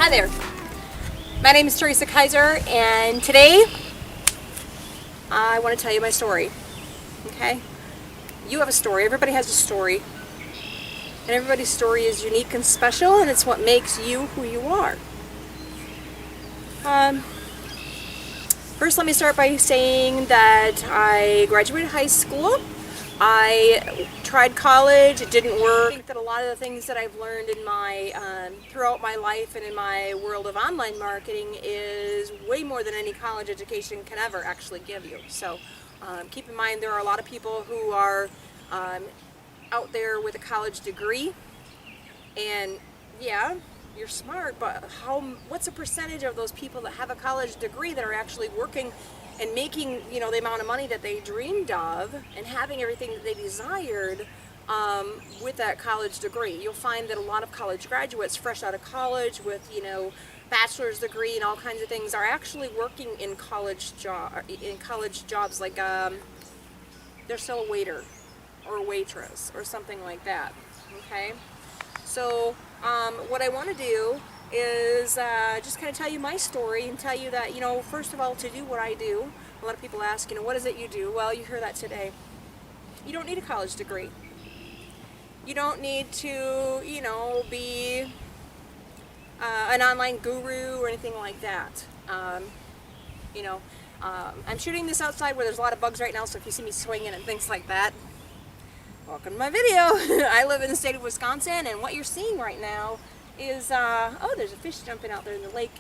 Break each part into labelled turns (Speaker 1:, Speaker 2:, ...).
Speaker 1: Hi there, my name is Teresa Keiser, and today I want to tell you my story. Okay? You have a story, everybody has a story, and everybody's story is unique and special, and it's what makes you who you are. First, let me start by saying that I graduated high school. I tried college, it didn't work. I think that a lot of the things that I've learned in my throughout my life and in my world of online marketing is way more than any college education can ever actually give you. So keep in mind there are a lot of people who are out there with a college degree, and yeah, you're smart, but what's a percentage of those people that have a college degree that are actually working and making, you know, the amount of money that they dreamed of and having everything that they desired with that college degree? You'll find that a lot of college graduates fresh out of college with, you know, bachelor's degree and all kinds of things are actually working in college jobs, like they're still a waiter or a waitress or something like that. Okay, so what I want to do is just kind of tell you my story and tell you that, you know, first of all, to do what I do, a lot of people ask, you know, what is it you do? Well, you hear that today. You don't need a college degree. You don't need to, you know, be an online guru or anything like that. You know, I'm shooting this outside where there's a lot of bugs right now, so if you see me swinging and things like that, welcome to my video. I live in the state of Wisconsin, and what you're seeing right now is, oh, there's a fish jumping out there in the lake,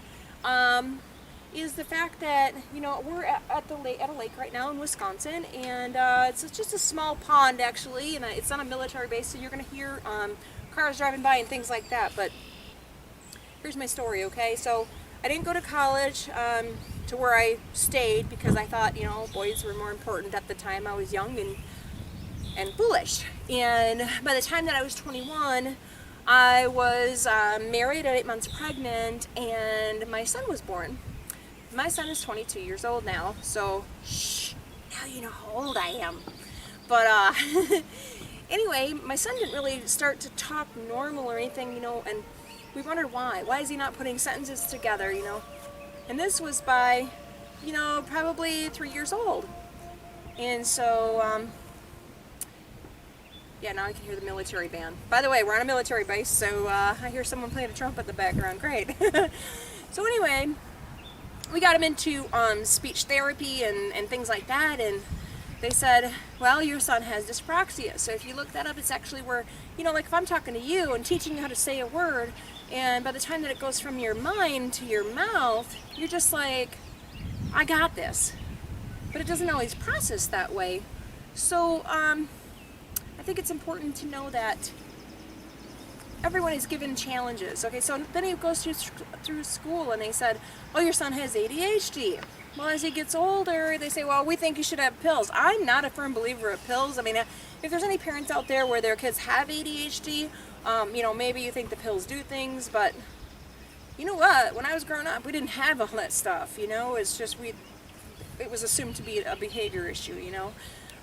Speaker 1: is the fact that, you know, we're at a lake right now in Wisconsin, and it's just a small pond actually, and it's on a military base, so you're going to hear cars driving by and things like that. But here's my story, okay? So I didn't go to college to where I stayed because I thought, you know, boys were more important at the time. I was young and foolish, and by the time that I was 21, I was married at 8 months pregnant, and my son was born. My son is 22 years old now, so shh, now you know how old I am. But anyway, my son didn't really start to talk normal or anything, you know, and we wondered why. Why is he not putting sentences together, you know? And this was by, you know, probably 3 years old. And so, yeah, now I can hear the military band. By the way, we're on a military base, so I hear someone playing a trumpet in the background. Great. So anyway, we got him into speech therapy and things like that, and they said, well, your son has dyspraxia. So if you look that up, it's actually where, you know, like if I'm talking to you and teaching you how to say a word, and by the time that it goes from your mind to your mouth, you're just like, I got this. But it doesn't always process that way. So, I think it's important to know that everyone is given challenges. Okay, so then he goes through school, and they said, oh, your son has ADHD. Well, as he gets older, they say, well, we think you should have pills. I'm not a firm believer of pills. I mean, if there's any parents out there where their kids have ADHD, you know, maybe you think the pills do things, but you know what? When I was growing up, we didn't have all that stuff, you know? It's just it was assumed to be a behavior issue, you know?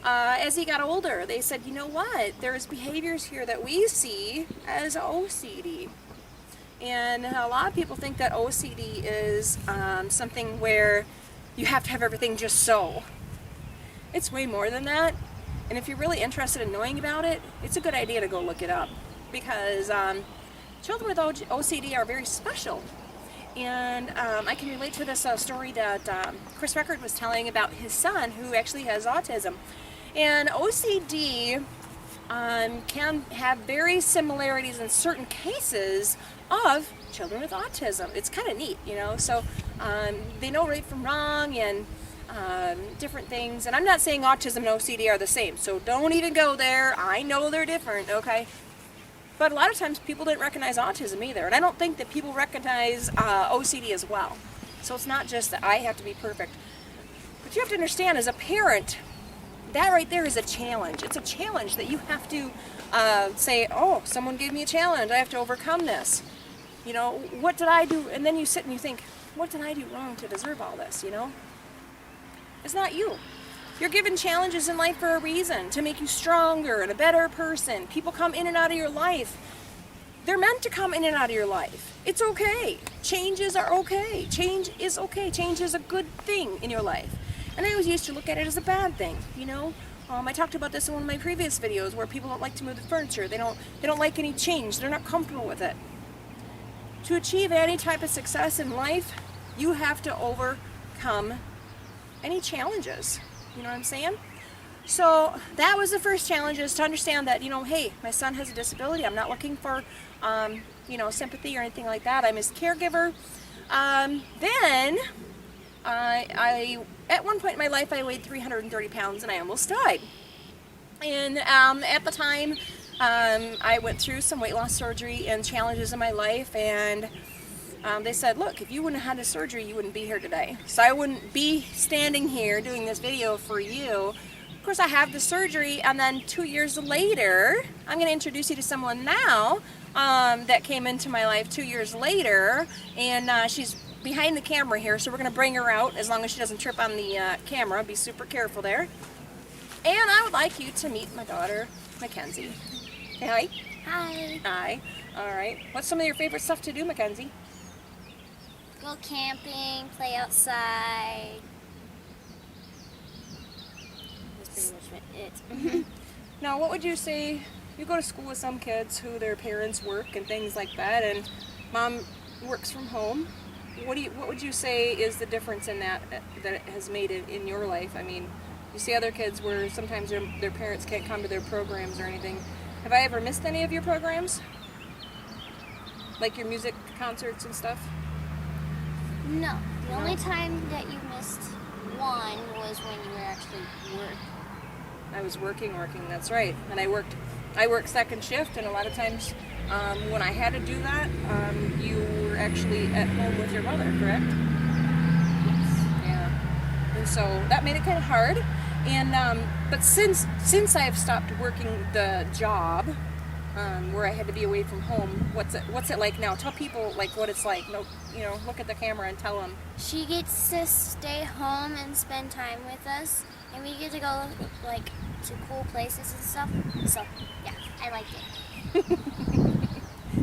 Speaker 1: As he got older, they said, you know what, there's behaviors here that we see as OCD. And a lot of people think that OCD is something where you have to have everything just so. It's way more than that. And if you're really interested in knowing about it, it's a good idea to go look it up. Because children with OCD are very special. And I can relate to this story that Chris Record was telling about his son, who actually has autism. And OCD can have very similarities in certain cases of children with autism. It's kind of neat, you know. So they know right from wrong and different things. And I'm not saying autism and OCD are the same, so don't even go there. I know they're different, okay? But a lot of times people didn't recognize autism either. And I don't think that people recognize OCD as well. So it's not just that I have to be perfect. But you have to understand, as a parent, that right there is a challenge. It's a challenge that you have to say, oh, someone gave me a challenge. I have to overcome this. You know, what did I do? And then you sit and you think, what did I do wrong to deserve all this, you know? It's not you. You're given challenges in life for a reason, to make you stronger and a better person. People come in and out of your life. They're meant to come in and out of your life. It's okay. Changes are okay. Change is okay. Change is a good thing in your life. And I always used to look at it as a bad thing, you know? I talked about this in one of my previous videos where people don't like to move the furniture. They don't like any change. They're not comfortable with it. To achieve any type of success in life, you have to overcome any challenges. You know what I'm saying? So that was the first challenge, is to understand that, you know, hey, my son has a disability. I'm not looking for, you know, sympathy or anything like that. I'm his caregiver. Then I at one point in my life, I weighed 330 pounds and I almost died. And at the time, I went through some weight loss surgery and challenges in my life, and they said, look, if you wouldn't have had the surgery, you wouldn't be here today. So I wouldn't be standing here doing this video for you. Of course, I have the surgery, and then 2 years later, I'm going to introduce you to someone now that came into my life 2 years later, and she's behind the camera here, so we're going to bring her out as long as she doesn't trip on the camera. Be super careful there. And I would like you to meet my daughter, Mackenzie. Say hi.
Speaker 2: Hi.
Speaker 1: Hi. All right. What's some of your favorite stuff to do, Mackenzie?
Speaker 2: Go camping, play outside. That's pretty much it.
Speaker 1: Now, what would you say, you go to school with some kids who their parents work and things like that, and mom works from home. What would you say is the difference in that it has made it in your life? I mean, you see other kids where sometimes their parents can't come to their programs or anything. Have I ever missed any of your programs? Like your music concerts and stuff?
Speaker 2: No. The only time that you missed one was when you were actually working.
Speaker 1: I was working, that's right. And I worked second shift, and a lot of times when I had to do that, you were actually at home with your mother, correct?
Speaker 2: Yes.
Speaker 1: Yeah. And so that made it kind of hard. And but since I've stopped working the job, where I had to be away from home, what's it like now? Tell people like what it's like. No, you know, look at the camera and tell them.
Speaker 2: She gets to stay home and spend time with us, and we get to go like to cool places and stuff. So yeah, I like it.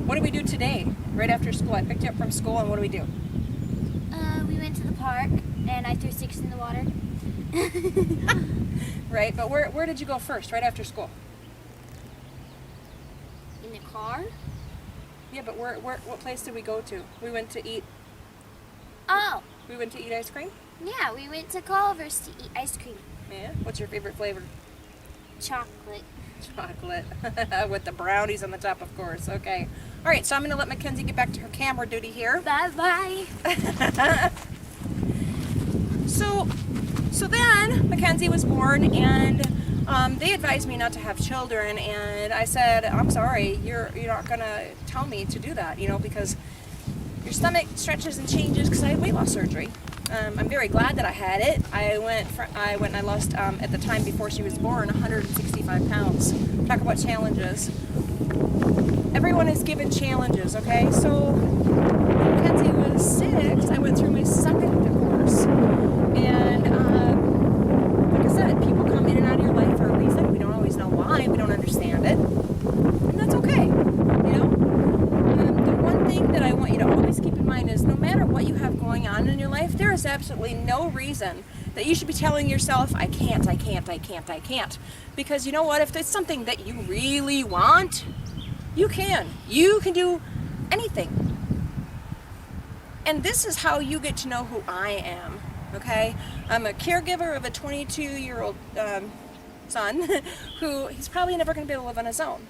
Speaker 1: What did we do today? Right after school, I picked you up from school, and what do we do?
Speaker 2: We went to the park, and I threw sticks in the water.
Speaker 1: Right, but where did you go first? Right after school?
Speaker 2: In the car?
Speaker 1: Yeah, but what place did we go to? We went to eat.
Speaker 2: Oh.
Speaker 1: We went to eat ice cream?
Speaker 2: Yeah, we went to Culver's to eat ice cream.
Speaker 1: Yeah. What's your favorite flavor?
Speaker 2: Chocolate.
Speaker 1: Chocolate. With the brownies on the top, of course. Okay. All right, so I'm going to let Mackenzie get back to her camera duty here.
Speaker 2: Bye-bye.
Speaker 1: So then Mackenzie was born, and they advised me not to have children, and I said, I'm sorry, you're not going to tell me to do that, you know, because your stomach stretches and changes, because I had weight loss surgery. I'm very glad that I had it. I went and I lost, at the time before she was born, 165 pounds. Talk about challenges. Everyone is given challenges, okay? So when Mackenzie was 6, I went through my second divorce. And like I said, people come in and out of your life for a reason. We don't always know why. We don't understand it. And that's okay, you know? The one thing that I want you to always keep in mind is no matter what you have going on in your life, there is absolutely no reason that you should be telling yourself, I can't. Because you know what? If it's something that you really want, you can. You can do anything. And this is how you get to know who I am, okay? I'm a caregiver of a 22-year-old son who he's probably never going to be able to live on his own.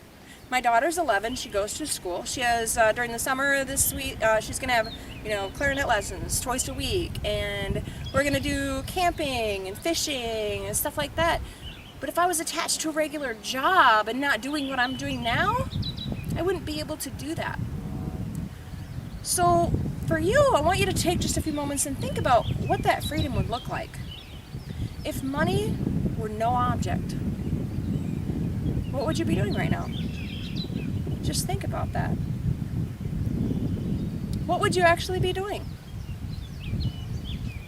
Speaker 1: My daughter's 11. She goes to school. She has, during the summer this week, she's going to have, you know, clarinet lessons twice a week. And we're going to do camping and fishing and stuff like that. But if I was attached to a regular job and not doing what I'm doing now, I wouldn't be able to do that. So for you, I want you to take just a few moments and think about what that freedom would look like. If money were no object, what would you be doing right now? Just think about that. What would you actually be doing?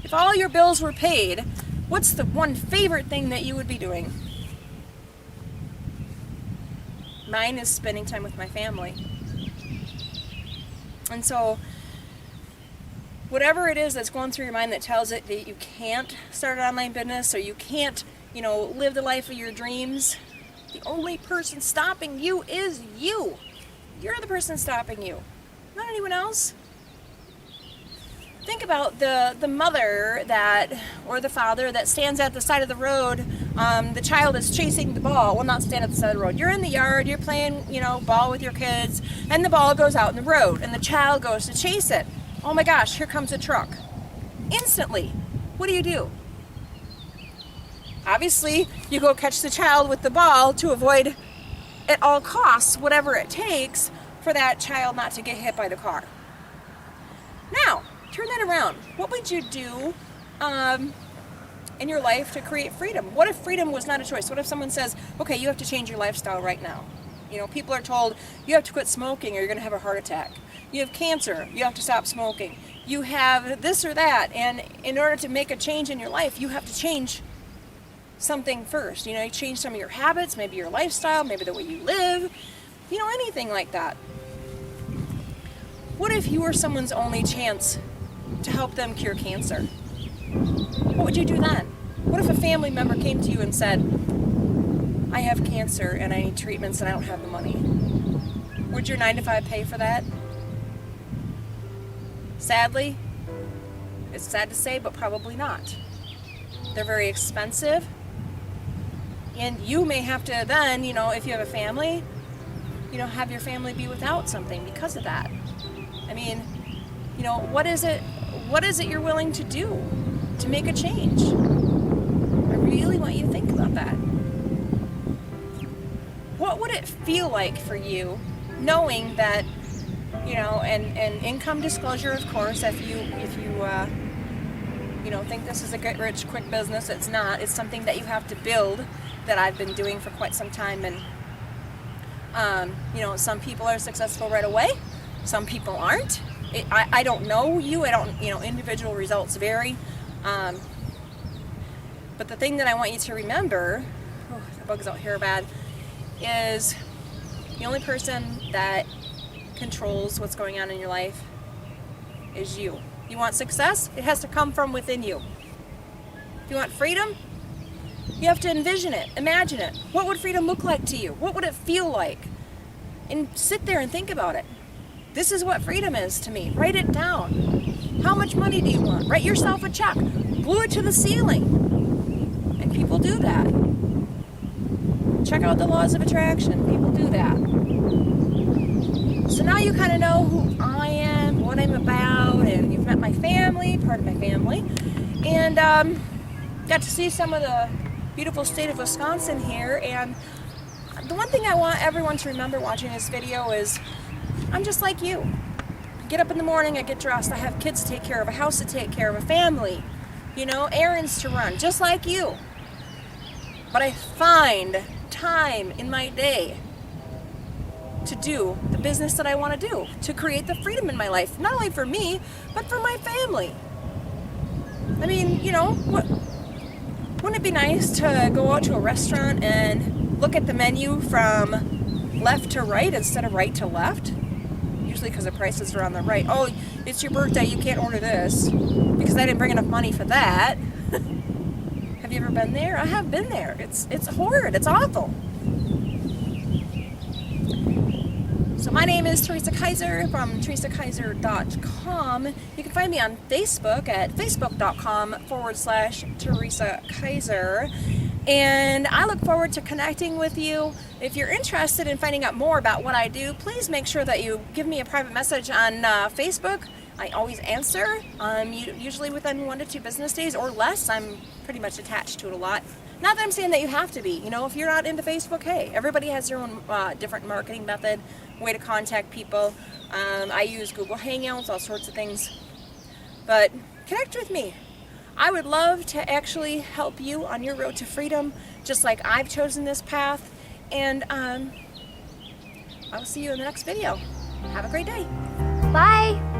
Speaker 1: If all your bills were paid, what's the one favorite thing that you would be doing? Mine is spending time with my family. And so, whatever it is that's going through your mind that tells it that you can't start an online business or you can't, live the life of your dreams, the only person stopping you is you. You're the person stopping you, not anyone else. Think about the mother or the father that stands at the side of the road. The child is chasing the ball. Well, not stand at the side of the road. You're in the yard, you're playing, ball with your kids, and the ball goes out in the road, and the child goes to chase it. Oh my gosh, here comes a truck. Instantly, what do? Obviously, you go catch the child with the ball to avoid, at all costs, whatever it takes for that child not to get hit by the car. Now, turn that around. What would you do in your life to create freedom? What if freedom was not a choice? What if someone says, okay, you have to change your lifestyle right now? People are told you have to quit smoking or you're going to have a heart attack. You have cancer, you have to stop smoking. You have this or that, and in order to make a change in your life, you have to change something first. You change some of your habits, maybe your lifestyle, maybe the way you live, anything like that. What if you were someone's only chance to help them cure cancer? What would you do then? What if a family member came to you and said, I have cancer and I need treatments and I don't have the money? Would your 9-to-5 pay for that? Sadly, it's sad to say, but probably not. They're very expensive. And you may have to then, if you have a family, have your family be without something because of that. I mean, what is it you're willing to do to make a change? I really want you to think about that. What would it feel like for you knowing that, and income disclosure, of course, if you think this is a get rich quick business, it's not. It's something that you have to build, that I've been doing for quite some time. And some people are successful right away, some people aren't. I don't know you. I don't, individual results vary. But the thing that I want you to remember, the bug's out here bad, is the only person that controls what's going on in your life is you. You want success? It has to come from within you. If you want freedom, you have to envision it, imagine it. What would freedom look like to you? What would it feel like? And sit there and think about it. This is what freedom is to me. Write it down. How much money do you want? Write yourself a check. Glue it to the ceiling. And people do that. Check out the laws of attraction. People do that. So now you kind of know who I am, what I'm about, and you've met my family, part of my family, and got to see some of the beautiful state of Wisconsin here. And the one thing I want everyone to remember watching this video is I'm just like you. I get up in the morning, I get dressed, I have kids to take care of, a house to take care of, a family, errands to run, just like you. But I find time in my day to do the business that I want to do, to create the freedom in my life, not only for me, but for my family. I mean, wouldn't it be nice to go out to a restaurant and look at the menu from left to right instead of right to left? Usually because the prices are on the right. Oh, it's your birthday, you can't order this because I didn't bring enough money for that. Have you ever been there? I have been there. It's horrid. It's awful. So my name is Teresa Keiser from teresakeiser.com. You can find me on Facebook at facebook.com/Teresa Keiser. And I look forward to connecting with you. If you're interested in finding out more about what I do, please make sure that you give me a private message on Facebook. I always answer, usually within 1 to 2 business days or less. I'm pretty much attached to it a lot. Not that I'm saying that you have to be. You know, if you're not into Facebook, hey, everybody has their own different marketing method, way to contact people. I use Google Hangouts, all sorts of things. But connect with me. I would love to actually help you on your road to freedom, just like I've chosen this path. And I will see you in the next video. Have a great day.
Speaker 2: Bye.